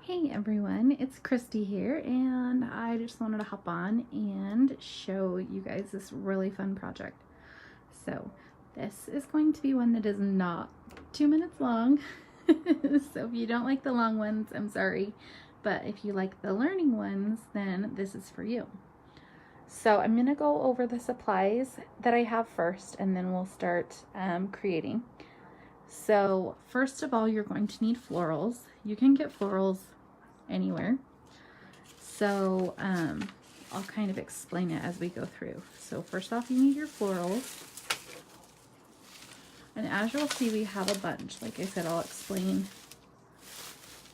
Hey everyone, it's Christy here, and I just wanted to hop on and show you guys this really fun project. So this is going to be one that is not 2 minutes long. So if you don't like the long ones, I'm sorry, but if you like the learning ones, then this is for you. So I'm gonna go over the supplies that I have first, and then we'll start creating. So first of all, you're going to need florals. You can get florals anywhere. So I'll kind of explain it as we go through. So first off, you need your florals. And as you'll see, we have a bunch. Like I said, I'll explain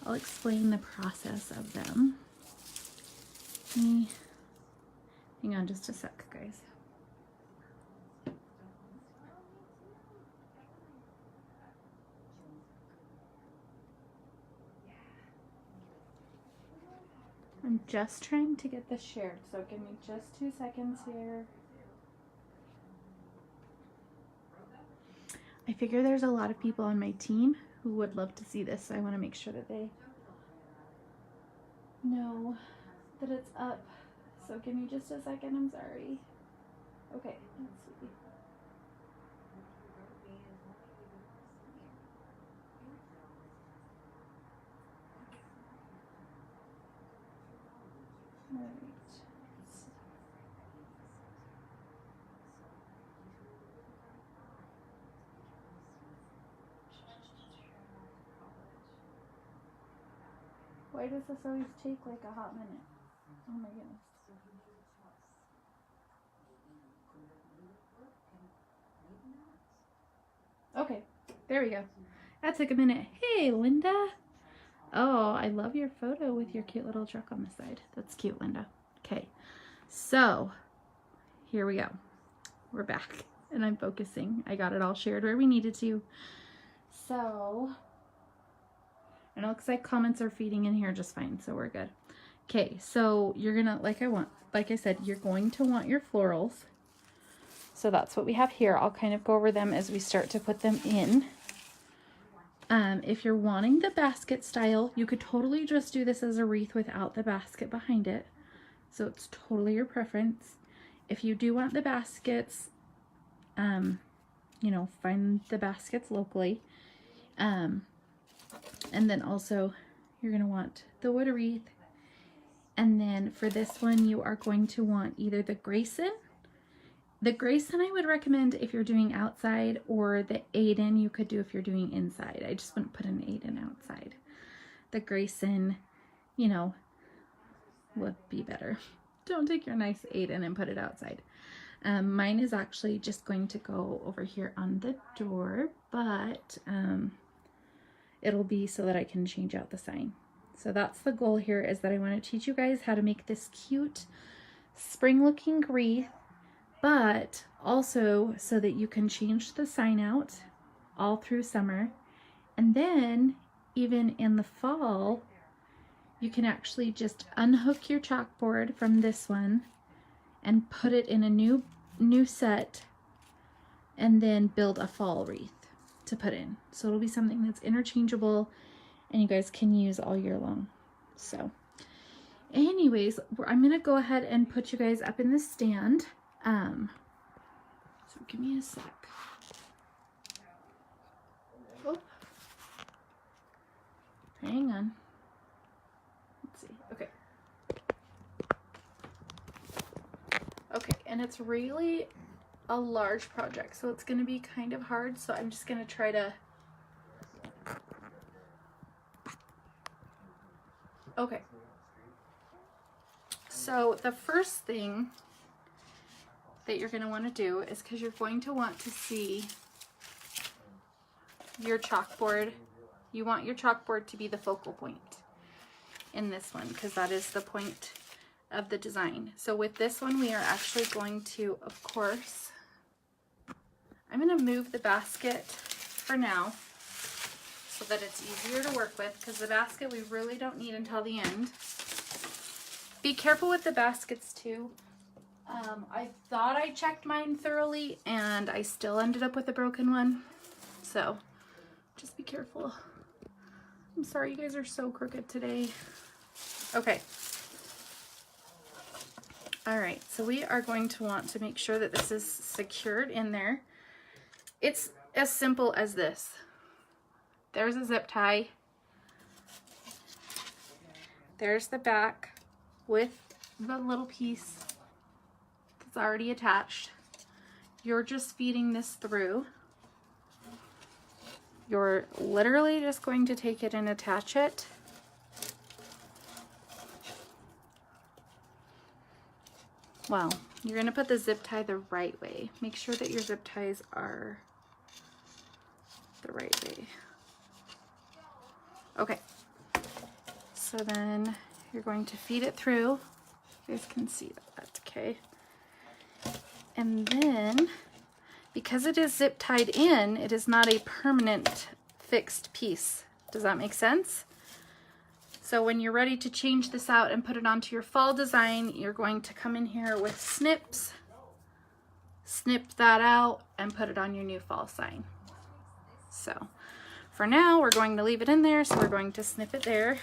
the process of them. Hang on just a sec, guys. I'm just trying to get this shared, so give me just 2 seconds here. I figure there's a lot of people on my team who would love to see this, so I want to make sure that they know that it's up. So give me just a second, I'm sorry. Okay, let's see. All right. Why does this always take like a hot minute? Oh my goodness. Okay, there we go. That took a minute. Hey, Linda. Oh, I love your photo with your cute little truck on the side. That's cute, Linda. Okay, so here we go. We're back and I'm focusing. I got it all shared where we needed to. So, and it looks like comments are feeding in here just fine, so we're good. Okay, so you're gonna, like I said, you're going to want your florals. So that's what we have here. I'll kind of go over them as we start to put them in. If you're wanting the basket style, you could totally just do this as a wreath without the basket behind it. So it's totally your preference. If you do want the baskets, you know, find the baskets locally. And then also you're going to want the wood wreath. And then for this one, you are going to want either the Grayson. The Grayson I would recommend if you're doing outside, or the Aiden you could do if you're doing inside. I just wouldn't put an Aiden outside. The Grayson, you know, would be better. Don't take your nice Aiden and put it outside. Mine is actually just going to go over here on the door, but it'll be so that I can change out the sign. So that's the goal here, is that I want to teach you guys how to make this cute spring looking wreath, but also so that you can change the sign out all through summer. And then even in the fall, you can actually just unhook your chalkboard from this one and put it in a new set, and then build a fall wreath to put in. So it'll be something that's interchangeable and you guys can use all year long. So anyways, I'm gonna go ahead and put you guys up in the stand. So give me a sec. Oh. Hang on. Let's see. Okay. Okay, and it's really a large project, so it's going to be kind of hard, so I'm just going to try to... Okay. So the first thing that you're going to want to do is, because you're going to want to see your chalkboard, you want your chalkboard to be the focal point in this one, because that is the point of the design. So with this one, we are actually going to, of course, I'm going to move the basket for now so that it's easier to work with, because the basket we really don't need until the end. Be careful with the baskets too. I thought I checked mine thoroughly and I still ended up with a broken one. So just be careful I'm sorry, you guys are so crooked today. Okay. All right, so we are going to want to make sure that this is secured in there. It's as simple as this. There's a zip tie. There's the back with the little piece that's already attached. You're just feeding this through. You're literally just going to take it and attach it. Well, you're going to put the zip tie the right way. Make sure that your zip ties are the right way. Okay. So then you're going to feed it through. You guys can see that, okay? And then, because it is zip tied in, it is not a permanent fixed piece. Does that make sense? So when you're ready to change this out and put it onto your fall design, you're going to come in here with snips, snip that out, and put it on your new fall sign. So for now, we're going to leave it in there, so we're going to snip it there.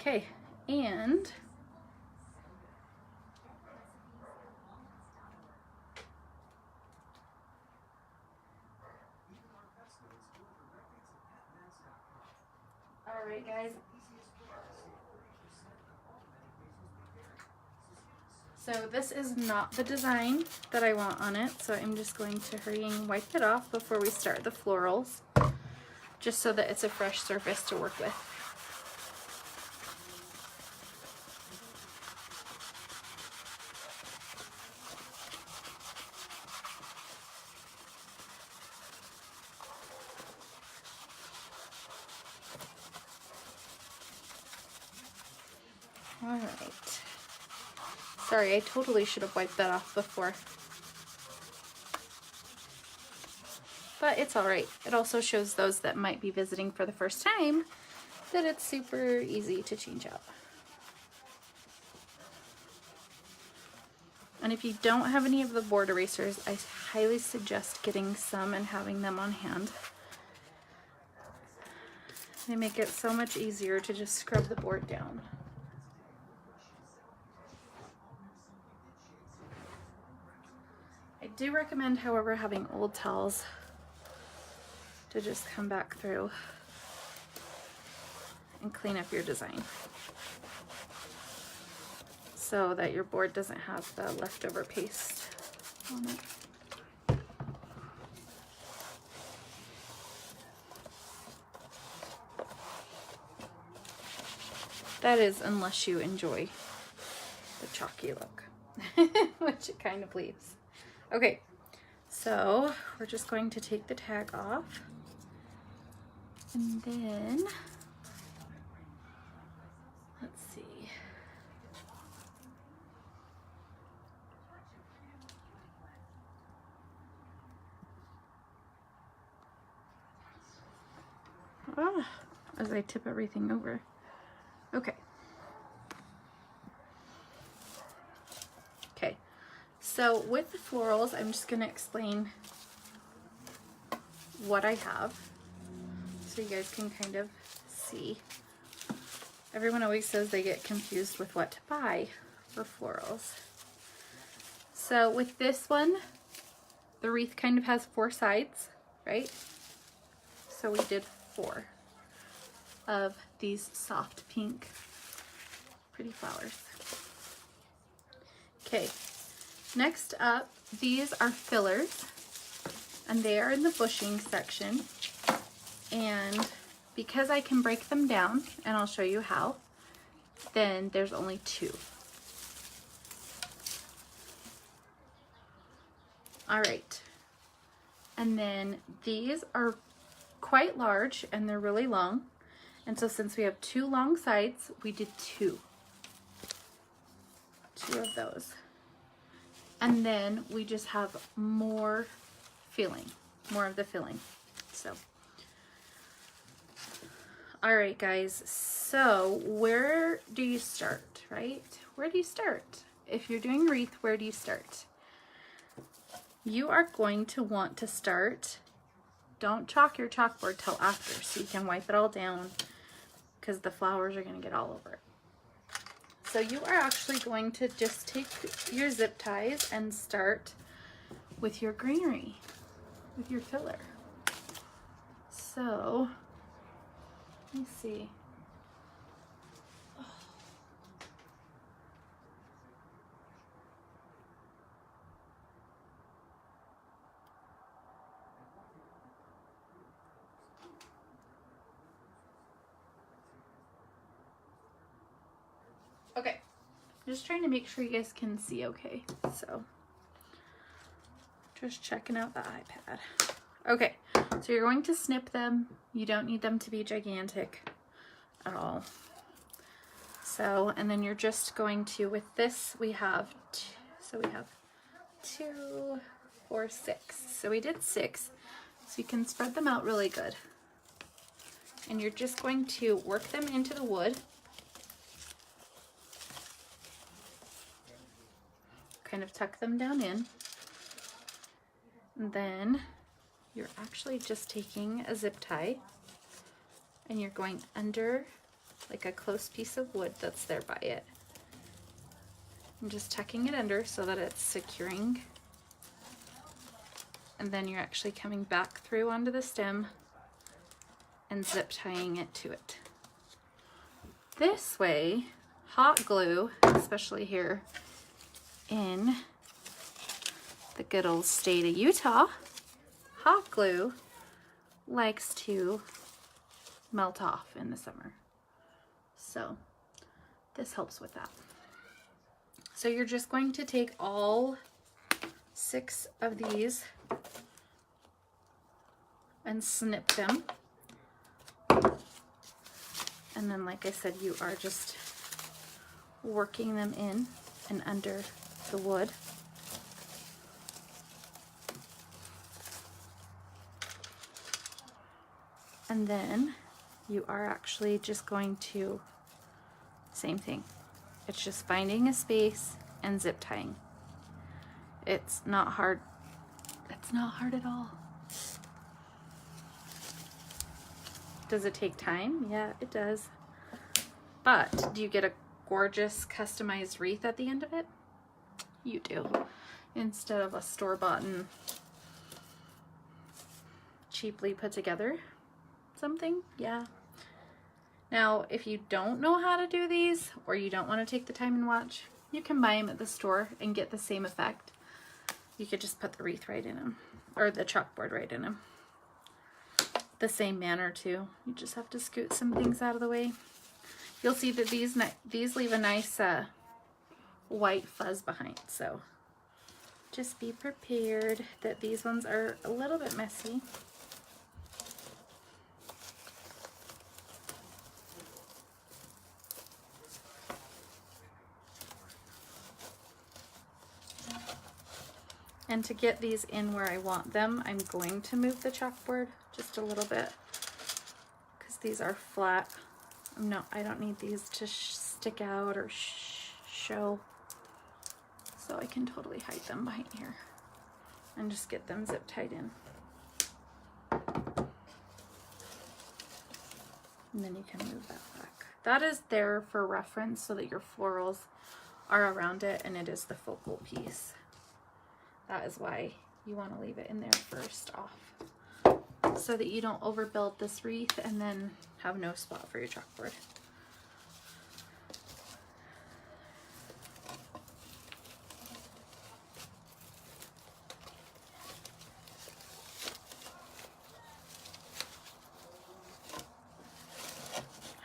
Okay, and all right, guys. So this is not the design that I want on it, so I'm just going to hurry and wipe it off before we start the florals, just so that it's a fresh surface to work with. All right. Sorry, I totally should have wiped that off before. But it's all right. It also shows those that might be visiting for the first time that it's super easy to change out. And if you don't have any of the board erasers, I highly suggest getting some and having them on hand. They make it so much easier to just scrub the board down. I do recommend, however, having old towels to just come back through and clean up your design so that your board doesn't have the leftover paste on it. That is, unless you enjoy the chalky look, which it kind of leaves. Okay, so we're just going to take the tag off, and then let's see. As I tip everything over. Okay. Okay. So with the florals, I'm just going to explain what I have so you guys can kind of see. Everyone always says they get confused with what to buy for florals. So with this one, the wreath kind of has 4 sides, right? So we did 4 of these soft pink pretty flowers. Okay, next up, these are fillers, and they are in the bushing section. And because I can break them down, and I'll show you how, then there's only 2. All right, and then these are quite large and they're really long. And so since we have 2 long sides, we did 2 of those. And then we just have more filling, more of the filling. So, all right, guys. So where do you start, right? Where do you start? If you're doing wreath, where do you start? You are going to want to start don't chalk your chalkboard till after, so you can wipe it all down, because the flowers are going to get all over it. So you are actually going to just take your zip ties and start with your greenery, with your filler. So, let me see. Okay, I'm just trying to make sure you guys can see okay. So, just checking out the iPad. Okay, so you're going to snip them. You don't need them to be gigantic at all. So, and then you're just going to, with this, we have 2, 4, 6. So we did 6. So you can spread them out really good. And you're just going to work them into the wood. Kind of tuck them down in. And then you're actually just taking a zip tie and you're going under like a close piece of wood that's there by it. And just tucking it under so that it's securing. And then you're actually coming back through onto the stem and zip tying it to it. This way, hot glue, especially here in the good old state of Utah, hot glue likes to melt off in the summer. So this helps with that. So you're just going to take all 6 of these and snip them. And then, like I said, you are just working them in and under the wood. And then you are actually just going to, same thing. It's just finding a space and zip tying. It's not hard. It's not hard at all. Does it take time? Yeah, it does. But do you get a gorgeous customized wreath at the end of it? You do. Instead of a store-bought and cheaply put together something. Yeah. Now, if you don't know how to do these, or you don't want to take the time and watch, you can buy them at the store and get the same effect. You could just put the wreath right in them, or the chalkboard right in them. The same manner too. You just have to scoot some things out of the way. You'll see that these leave a nice white fuzz behind, so just be prepared that these ones are a little bit messy. And to get these in where I want them, I'm going to move the chalkboard just a little bit because these are flat. No, I don't need these to stick out or show. So I can totally hide them behind here and just get them zip tied in. And then you can move that back. That is there for reference so that your florals are around it and it is the focal piece. That is why you want to leave it in there first off, so that you don't overbuild this wreath and then have no spot for your chalkboard.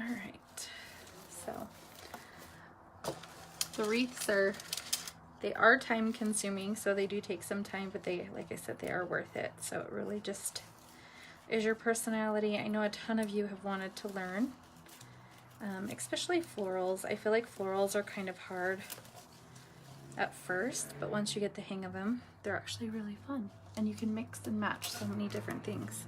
All right, so the wreaths they are time consuming, so they do take some time, but they, like I said, they are worth it. So it really just is your personality. I know a ton of you have wanted to learn, especially florals. I feel like florals are kind of hard at first, but once you get the hang of them, they're actually really fun. And you can mix and match so many different things.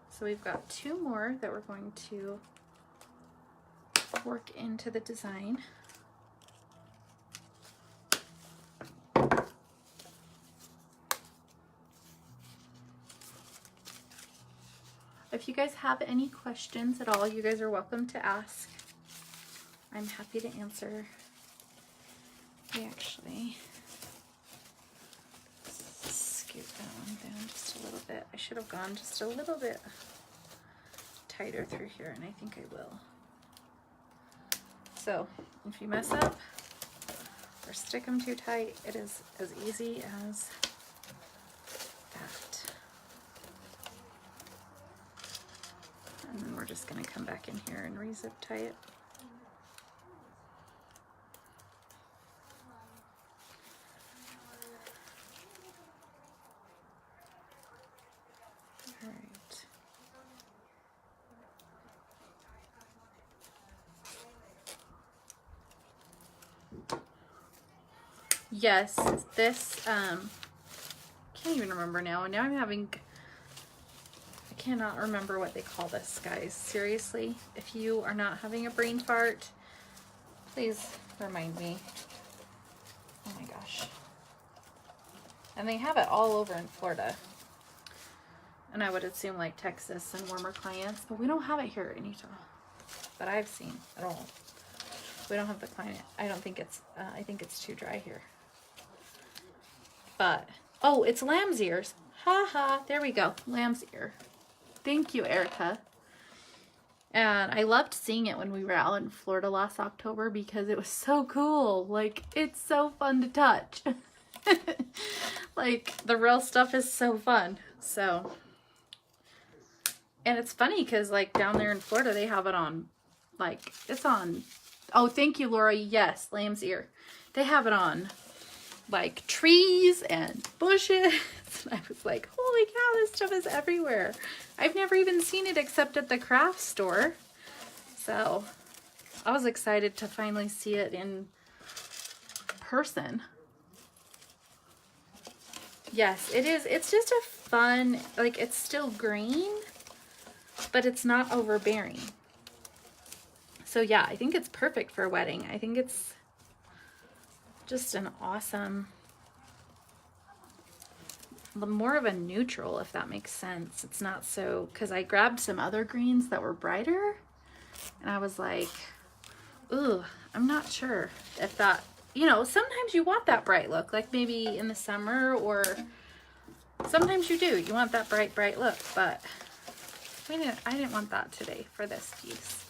So we've got 2 more that we're going to work into the design. If you guys have any questions at all, you guys are welcome to ask. I'm happy to answer. We actually scoot that one down just a little bit. I should have gone just a little bit tighter through here, and I think I will. So if you mess up or stick them too tight, it is as easy as that. And then we're just going to come back in here and re-zip tie it. All right. Yes, this, can't even remember now. Now I'm having, I cannot remember what they call this, guys. Seriously, if you are not having a brain fart, please remind me. Oh my gosh. And they have it all over in Florida. And I would assume like Texas and warmer climates, but we don't have it here in Utah that I've seen at all. We don't have the climate. I don't think it's, I think it's too dry here. But, oh, it's lamb's ears. Ha ha, there we go, lamb's ear. Thank you, Erica. And I loved seeing it when we were out in Florida last October because it was so cool. Like, it's so fun to touch. Like, the real stuff is so fun. So, and it's funny because, like, down there in Florida, they have it on, like, it's on, oh, thank you, Laura. Yes, lamb's ear. They have it on, like, trees and bushes. And I was like, holy cow, this stuff is everywhere. I've never even seen it except at the craft store. So I was excited to finally see it in person. Yes, it is. It's just a fun, like, it's still green, but it's not overbearing. So yeah, I think it's perfect for a wedding. I think it's just an awesome, more of a neutral, if that makes sense. It's not so, because I grabbed some other greens that were brighter and I was like, ooh, I'm not sure if that, you know, sometimes you want that bright look, like maybe in the summer, or sometimes you do, you want that bright look, but I didn't want that today for this piece.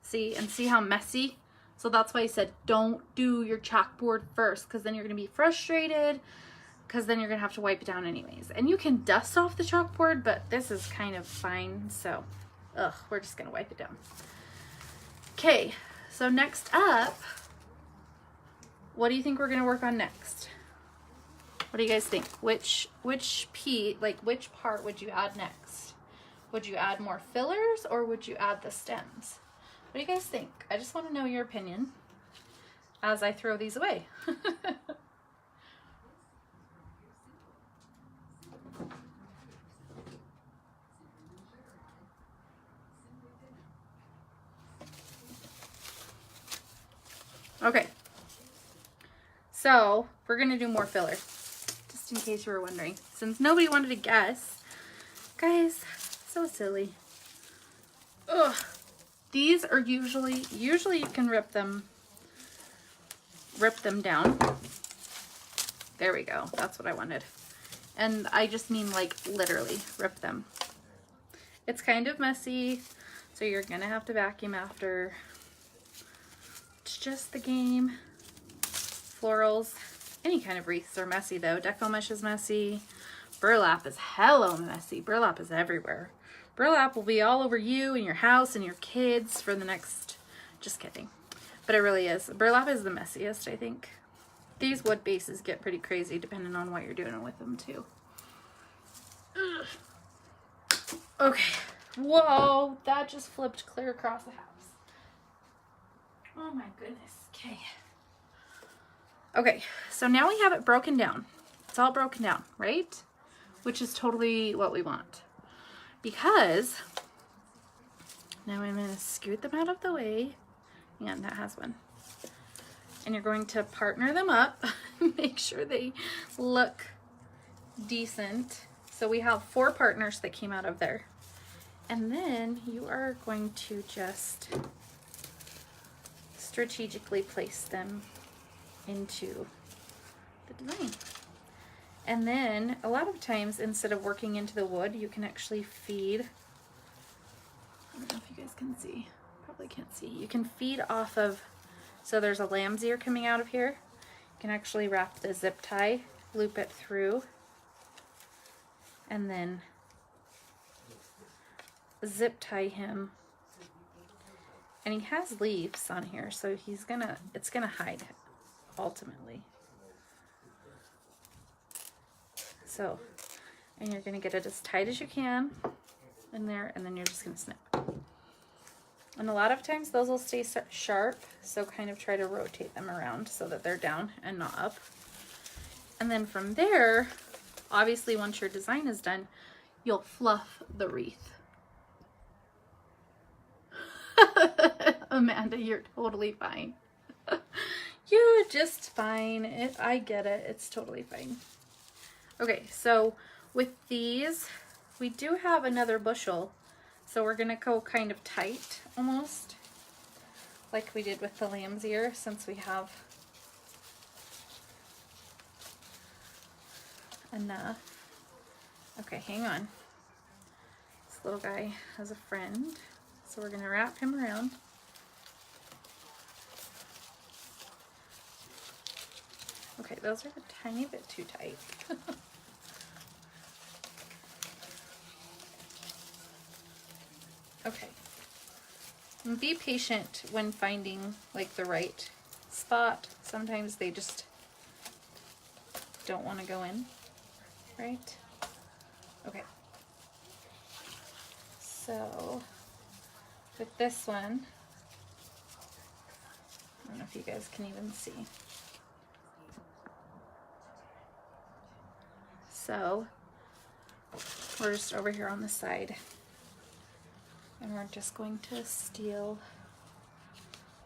See, and see how messy? So that's why I said don't do your chalkboard first, because then you're going to be frustrated, because then you're going to have to wipe it down anyways. And you can dust off the chalkboard, but this is kind of fine, so we're just going to wipe it down. Okay, so next up, what do you think we're going to work on next? What do you guys think? Which part would you add next? Would you add more fillers, or would you add the stems? What do you guys think? I just want to know your opinion as I throw these away. Okay, so we're going to do more filler, just in case you were wondering. Since nobody wanted to guess, guys, so silly. Ugh. These are usually you can rip them down. There we go. That's what I wanted. And I just mean like literally rip them. It's kind of messy, so you're gonna have to vacuum after. It's just the game. Florals, any kind of wreaths are messy though. Deco mesh is messy. Burlap is hella messy. Burlap is everywhere. Burlap will be all over you and your house and your kids for the next, just kidding. But it really is. Burlap is the messiest, I think. These wood bases get pretty crazy depending on what you're doing with them too. Ugh. Okay. Whoa, that just flipped clear across the house. Oh my goodness. Okay. Okay, so now we have it broken down. It's all broken down, right? Which is totally what we want. Because Now I'm going to scoot them out of the way. Hang on, that has one. And you're going to partner them up. Make sure they look decent. So we have 4 partners that came out of there. And then you are going to just strategically place them into the design. And then a lot of times, instead of working into the wood, you can actually feed. I don't know if you guys can see. Probably can't see. You can feed off of, so there's a lamb's ear coming out of here. You can actually wrap the zip tie, loop it through, and then zip tie him. And he has leaves on here, so it's gonna hide ultimately. So, and you're gonna get it as tight as you can in there, and then you're just gonna snip. And a lot of times those will stay sharp, so kind of try to rotate them around so that they're down and not up. And then from there, obviously once your design is done, you'll fluff the wreath. Amanda, you're totally fine. You're just fine. I get it. It's totally fine. Okay, so with these, we do have another bushel. So we're gonna go kind of tight, almost, like we did with the lamb's ear, since we have enough. Okay, hang on. This little guy has a friend, so we're gonna wrap him around. Okay, those are a tiny bit too tight. Okay. And be patient when finding like the right spot. Sometimes they just don't want to go in, right? Okay. So with this one, I don't know if you guys can even see. So we're just over here on the side. And we're just going to steal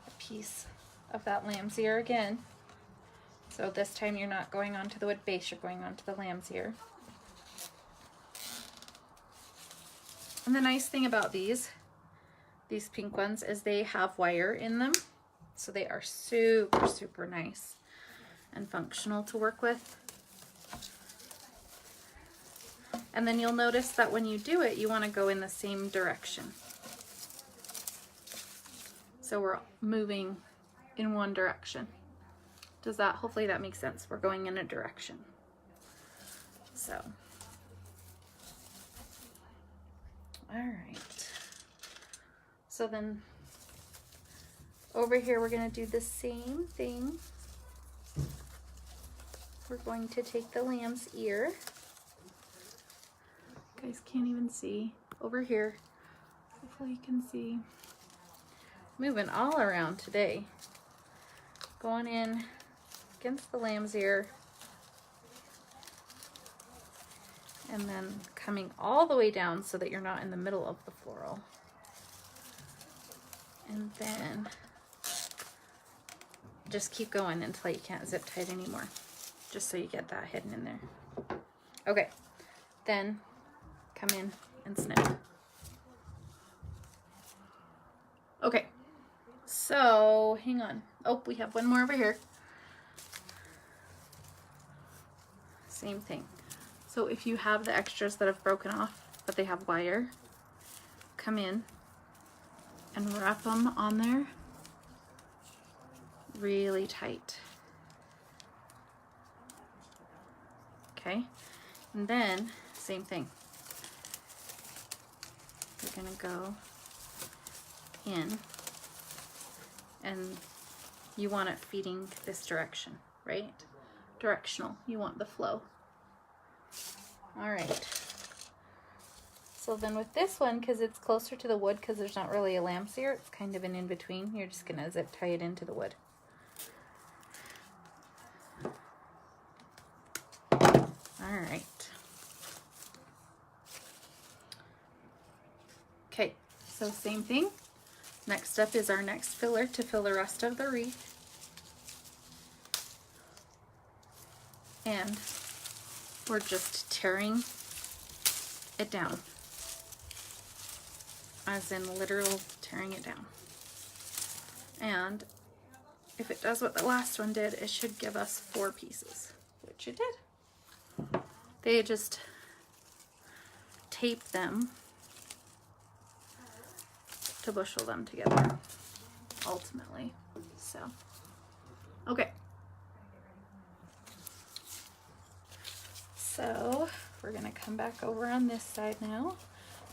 a piece of that lamb's ear again. So this time you're not going onto the wood base, you're going onto the lamb's ear. And the nice thing about these pink ones, is they have wire in them. So they are super, super nice and functional to work with. And then you'll notice that when you do it, you want to go in the same direction. So we're moving in one direction. Hopefully that makes sense. We're going in a direction. So, all right. So then over here, we're gonna do the same thing. We're going to take the lamb's ear. You guys can't even see. Over here, hopefully you can see. Moving all around today. Going in against the lamb's ear. And then coming all the way down so that you're not in the middle of the floral. And then just keep going until you can't zip tie it anymore. Just so you get that hidden in there. Okay, then come in and snip. Okay. So, hang on. Oh, we have one more over here. Same thing. So if you have the extras that have broken off, but they have wire, come in and wrap them on there really tight. Okay, and then same thing. You're gonna go in, and you want it feeding this direction, right? Directional. You want the flow. All right. So then with this one, because it's closer to the wood, because there's not really a lamb's ear, it's kind of an in-between. You're just gonna zip tie it into the wood. All right. Okay, So same thing. Next step is our next filler to fill the rest of the wreath. And we're just tearing it down. As in literal tearing it down. And if it does what the last one did, it should give us 4 pieces, which it did. They just tape them to bushel them together, ultimately. So, okay. So, we're gonna come back over on this side now.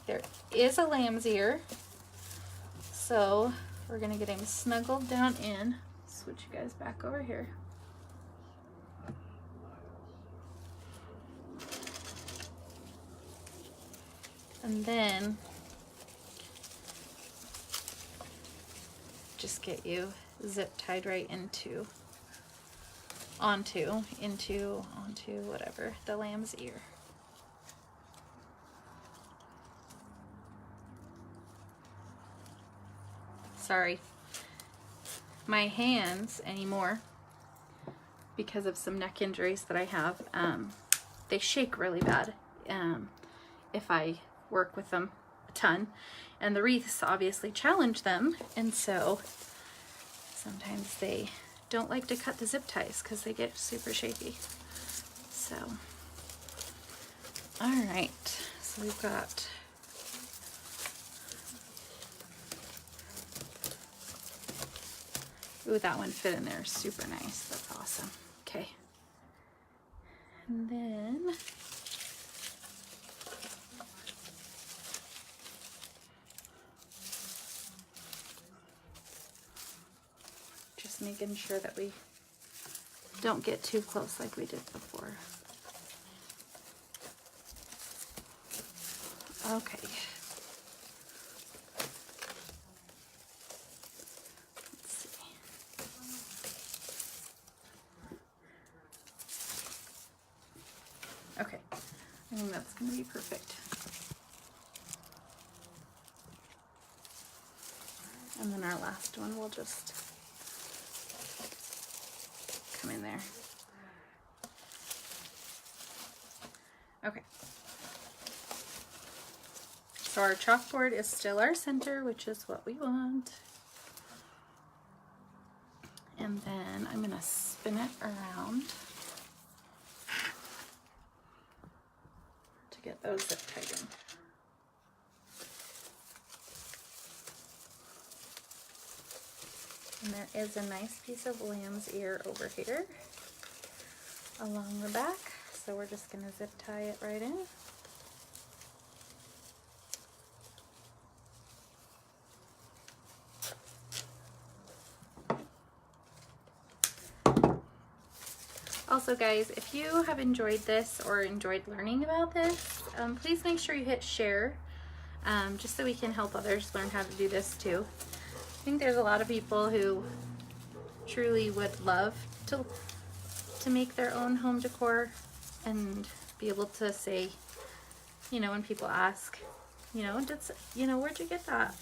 There is a lamb's ear, so we're gonna get him snuggled down in. Switch you guys back over here. And then just get you zip tied right onto whatever, the lamb's ear. Sorry, my hands anymore, because of some neck injuries that I have, they shake really bad if I work with them a ton, and the wreaths obviously challenge them, and so sometimes they don't like to cut the zip ties because they get super shaky. So, all right, so we've got ooh, that one fit in there super nice. That's awesome. Okay. And then just making sure that we don't get too close like we did before. Okay. Okay, I think that's going to be perfect. And then our last one will just come in there. Okay. So our chalkboard is still our center, which is what we want. And then I'm going to spin it around to get those zip tied in. And there is a nice piece of lamb's ear over here along the back. So we're just going to zip tie it right in. Also guys, if you have enjoyed this or enjoyed learning about this, please make sure you hit share, just so we can help others learn how to do this too. I think there's a lot of people who truly would love to make their own home decor and be able to say, you know, when people ask, where'd you get that?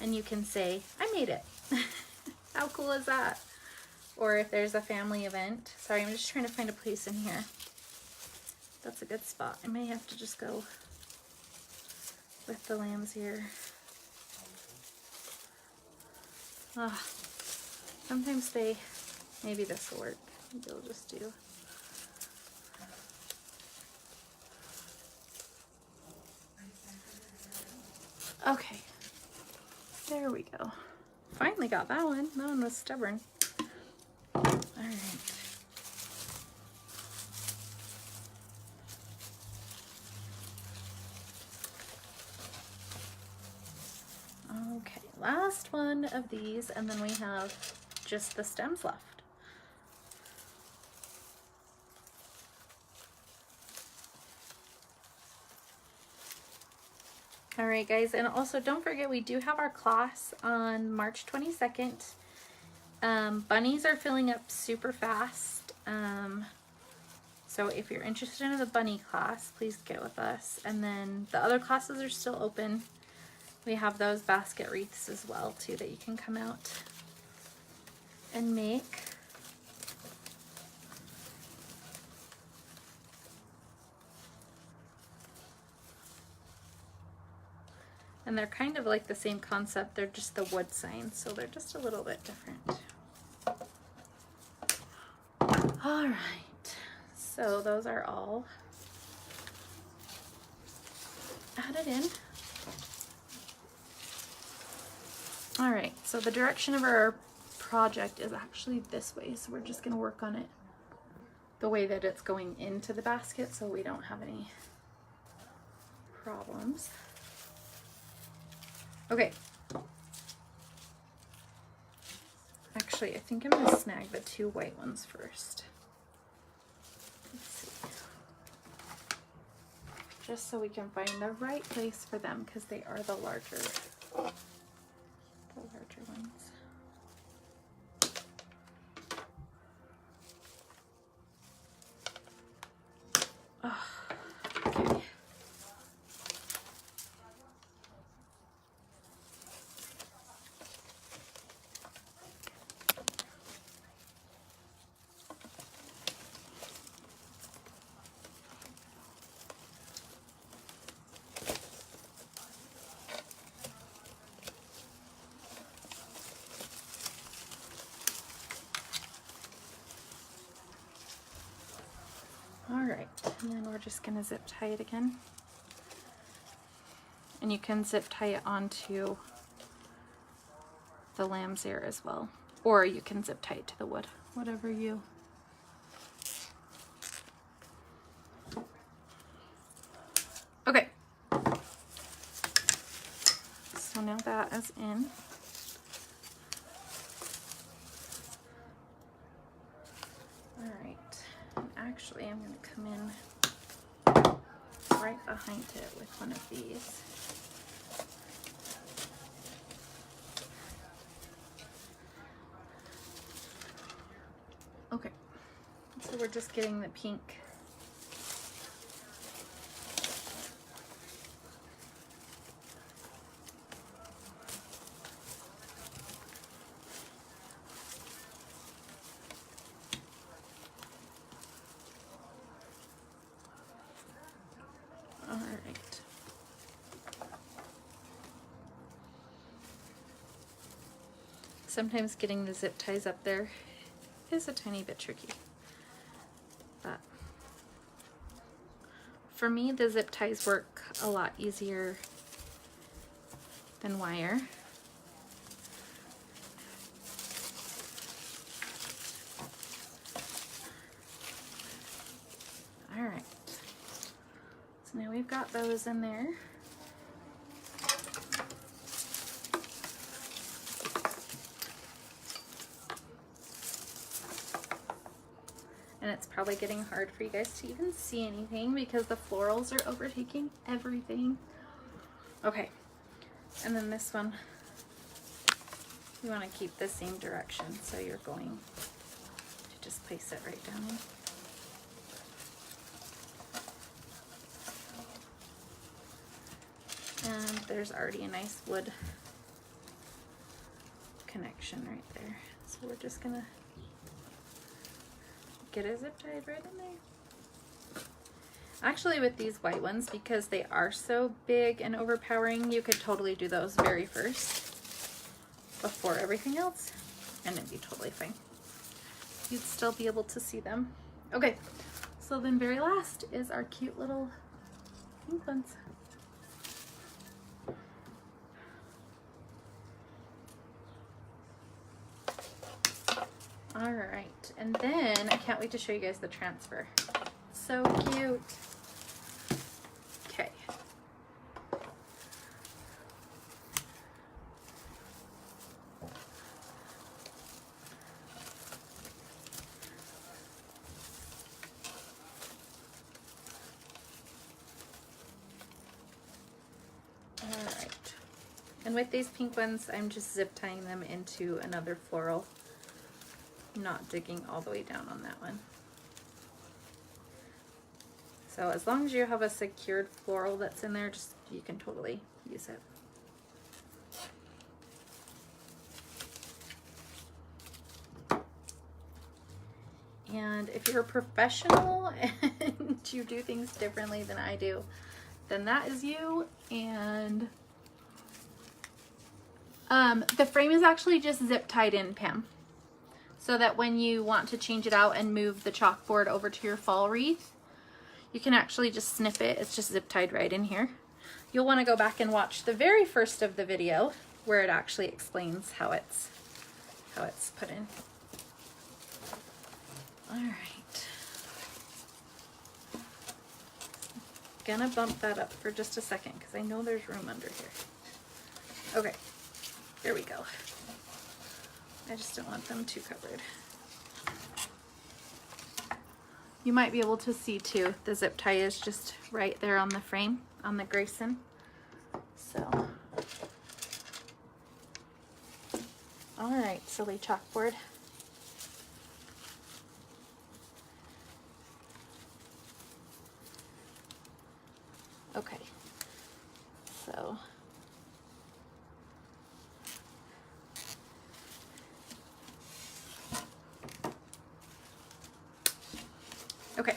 And you can say, I made it. How cool is that? Or if there's a family event. Sorry, I'm just trying to find a place in here. That's a good spot. I may have to just go with the lamb's ear. Sometimes maybe this will work. Maybe I'll just do. Okay, there we go. Finally got that one. That one was stubborn. All right. Okay, last one of these, and then we have just the stems left. All right, guys, and also don't forget we do have our class on March 22nd. Bunnies are filling up super fast, so if you're interested in the bunny class, please get with us. And then the other classes are still open. We have those basket wreaths as well too that you can come out and make. And they're kind of like the same concept, they're just the wood signs, so they're just a little bit different. All right, so those are all added in. All right, so the direction of our project is actually this way, so we're just gonna work on it the way that it's going into the basket so we don't have any problems. Okay. Actually, I think I'm gonna snag the 2 white ones first. Let's see. Just so we can find the right place for them because they are the larger ones. Oh, okay. All right, and then we're just gonna zip tie it again. And you can zip tie it onto the lamb's ear as well. Or you can zip tie it to the wood, whatever you. Okay. So now that is in. All right. And actually, I'm going to come in right behind it with one of these. Okay. So we're just getting the pink. All right. Sometimes getting the zip ties up there is a tiny bit tricky. But for me, the zip ties work a lot easier than wire. All right. So now we've got those in there. And it's probably getting hard for you guys to even see anything because the florals are overtaking everything. Okay, and then this one, you want to keep the same direction, so you're going to just place it right down in. And there's already a nice wood connection right there. So we're just gonna get a zip tie right in there. Actually, with these white ones, because they are so big and overpowering, you could totally do those very first before everything else, and it'd be totally fine. You'd still be able to see them. Okay, so then very last is our cute little pink ones. All right, and then I can't wait to show you guys the transfer. So cute. Okay. All right. And with these pink ones, I'm just zip tying them into another floral. Not digging all the way down on that one. So as long as you have a secured floral that's in there, just you can totally use it. And if you're a professional and you do things differently than I do, then that is you. And the frame is actually just zip tied in, Pam, so that when you want to change it out and move the chalkboard over to your fall wreath, you can actually just snip it. It's just zip tied right in here. You'll want to go back and watch the very first of the video where it actually explains how it's put in. All right. Gonna bump that up for just a second because I know there's room under here. Okay, there we go. I just don't want them too covered. You might be able to see too, the zip tie is just right there on the frame, on the Grayson. So, all right, silly chalkboard. Okay, so okay.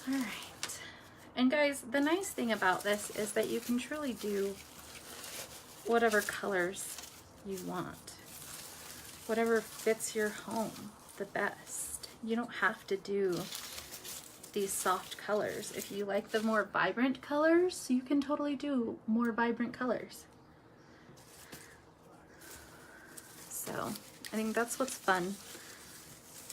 All right. And guys, the nice thing about this is that you can truly do whatever colors you want, whatever fits your home the best. You don't have to do these soft colors. If you like the more vibrant colors, you can totally do more vibrant colors. So I think that's what's fun,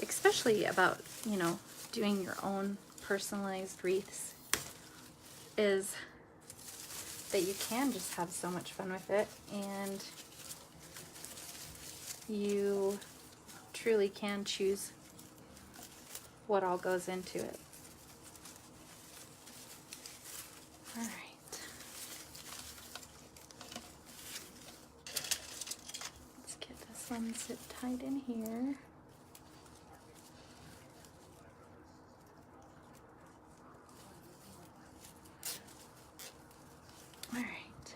especially about, you know, doing your own personalized wreaths, is that you can just have so much fun with it, and you truly can choose what all goes into it. All right. Let's get this one zip tied in here. All right.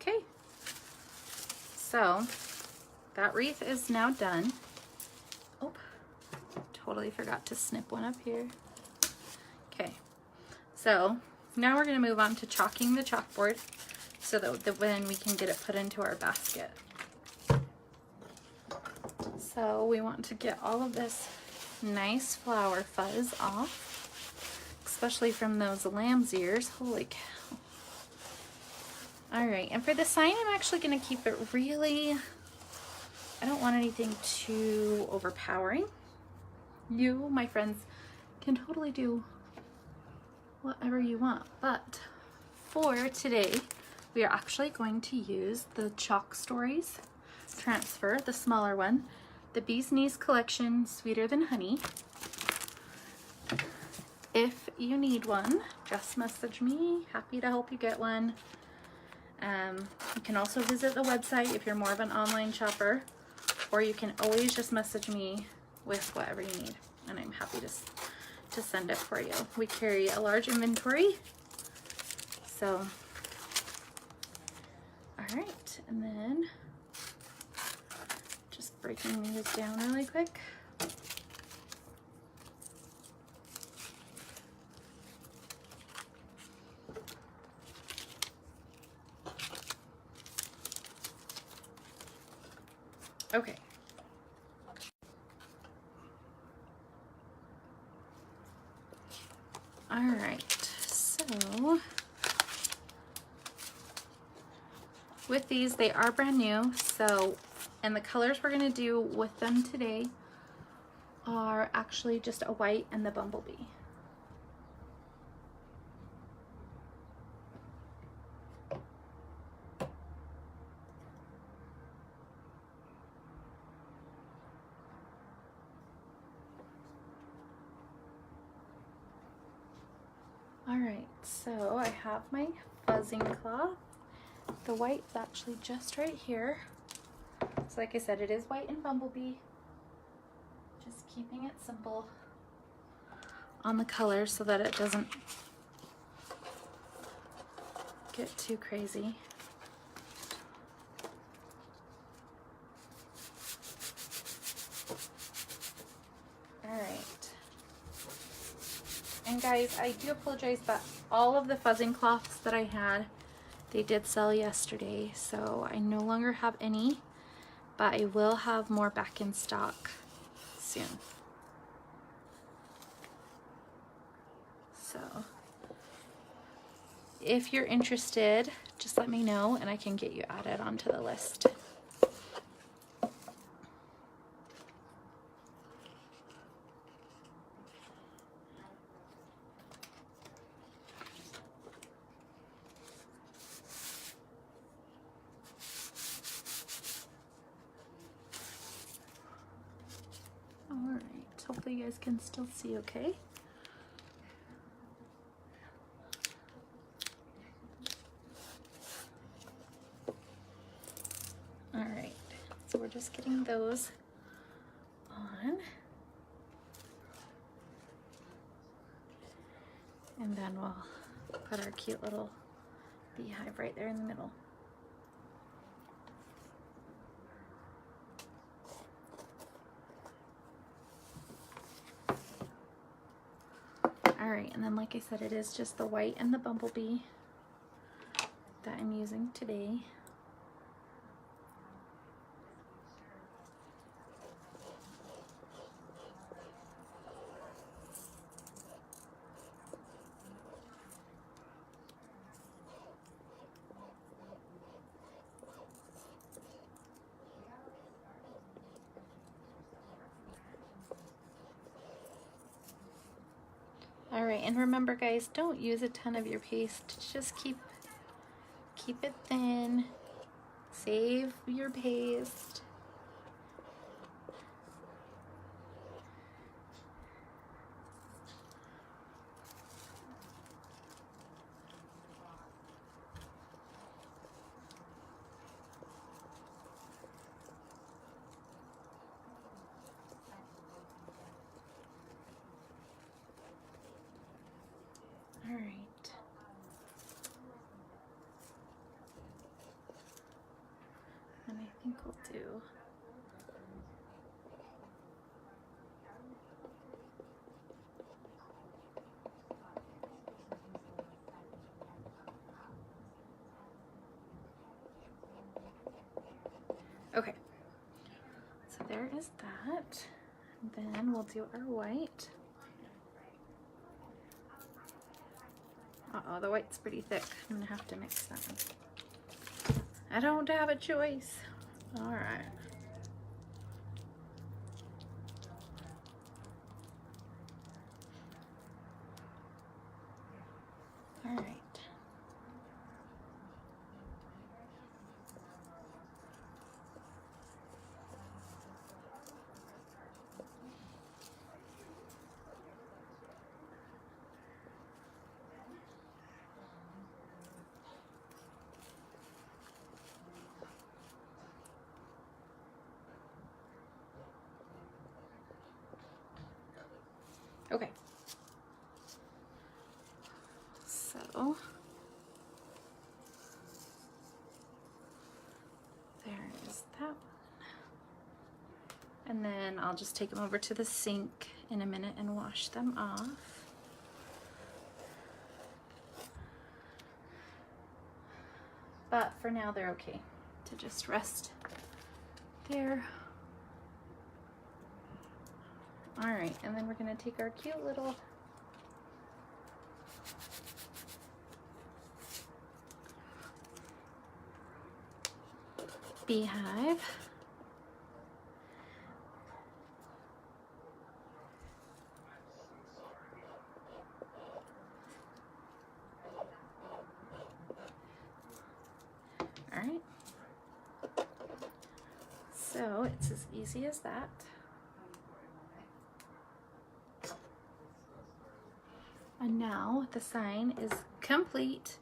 Okay. So that wreath is now done. Oh, totally forgot to snip one up here. Okay. So now we're going to move on to chalking the chalkboard so that when we can get it put into our basket. So we want to get all of this nice flower fuzz off, especially from those lamb's ears. Holy cow. All right, and for the sign, I'm actually going to keep it really, I don't want anything too overpowering. You, my friends, can totally do whatever you want, but for today, we are actually going to use the Chalk Stories transfer, the smaller one, the Bee's Knees Collection, Sweeter Than Honey. If you need one, just message me. Happy to help you get one. You can also visit the website if you're more of an online shopper, or you can always just message me with whatever you need, and I'm happy to send it for you. We carry a large inventory, so all right, and then just breaking these down really quick. Okay. All right, so with these, they are brand new, so, and the colors we're gonna do with them today are actually just a white and the bumblebee. Alright, so I have my fuzzing cloth. The white's actually just right here. So like I said, it is white and bumblebee. Just keeping it simple. on the color so that it doesn't get too crazy. Alright. And guys, I do apologize, but all of the fuzzing cloths that I had, they did sell yesterday, so I no longer have any, but I will have more back in stock soon. So if you're interested, just let me know and I can get you added onto the list. Alright, hopefully you guys can still see okay. Alright, so we're just getting those on. And then we'll put our cute little beehive right there in the middle. Alright, and then like I said, it is just the white and the bumblebee that I'm using today. Alright, and remember guys, don't use a ton of your paste. Just keep it thin. Save your paste. All right. And I think we'll do okay. So there is that. Then we'll do our white. Uh-oh, the white's pretty thick. I'm gonna have to mix that one. I don't have a choice. All right. All right. Okay. So there is that one. And then I'll just take them over to the sink in a minute and wash them off. But for now they're okay to just rest there. All right, and then we're gonna take our cute little beehive. All right. So it's as easy as that. And now the sign is complete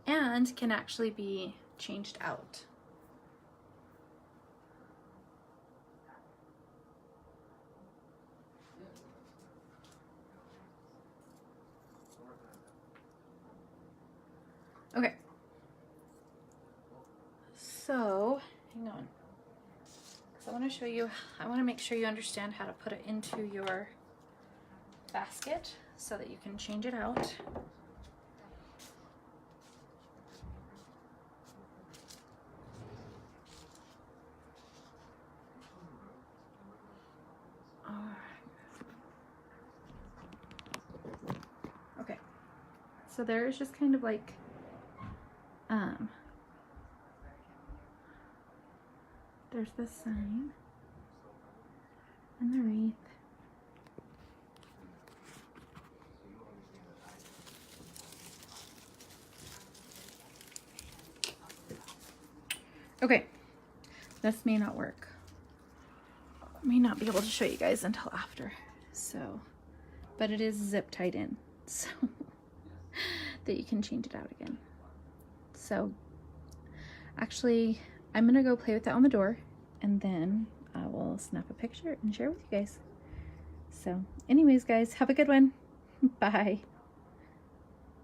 and can actually be changed out. So, hang on. Because I want to show you, I want to make sure you understand how to put it into your basket so that you can change it out. Okay, so there's just kind of like there's this sign and the wreath. Okay, this may not work. I may not be able to show you guys until after, so, but it is zip tied in, so that you can change it out again. So actually, I'm gonna go play with that on the door, and then I will snap a picture and share with you guys. So anyways, guys, have a good one. Bye.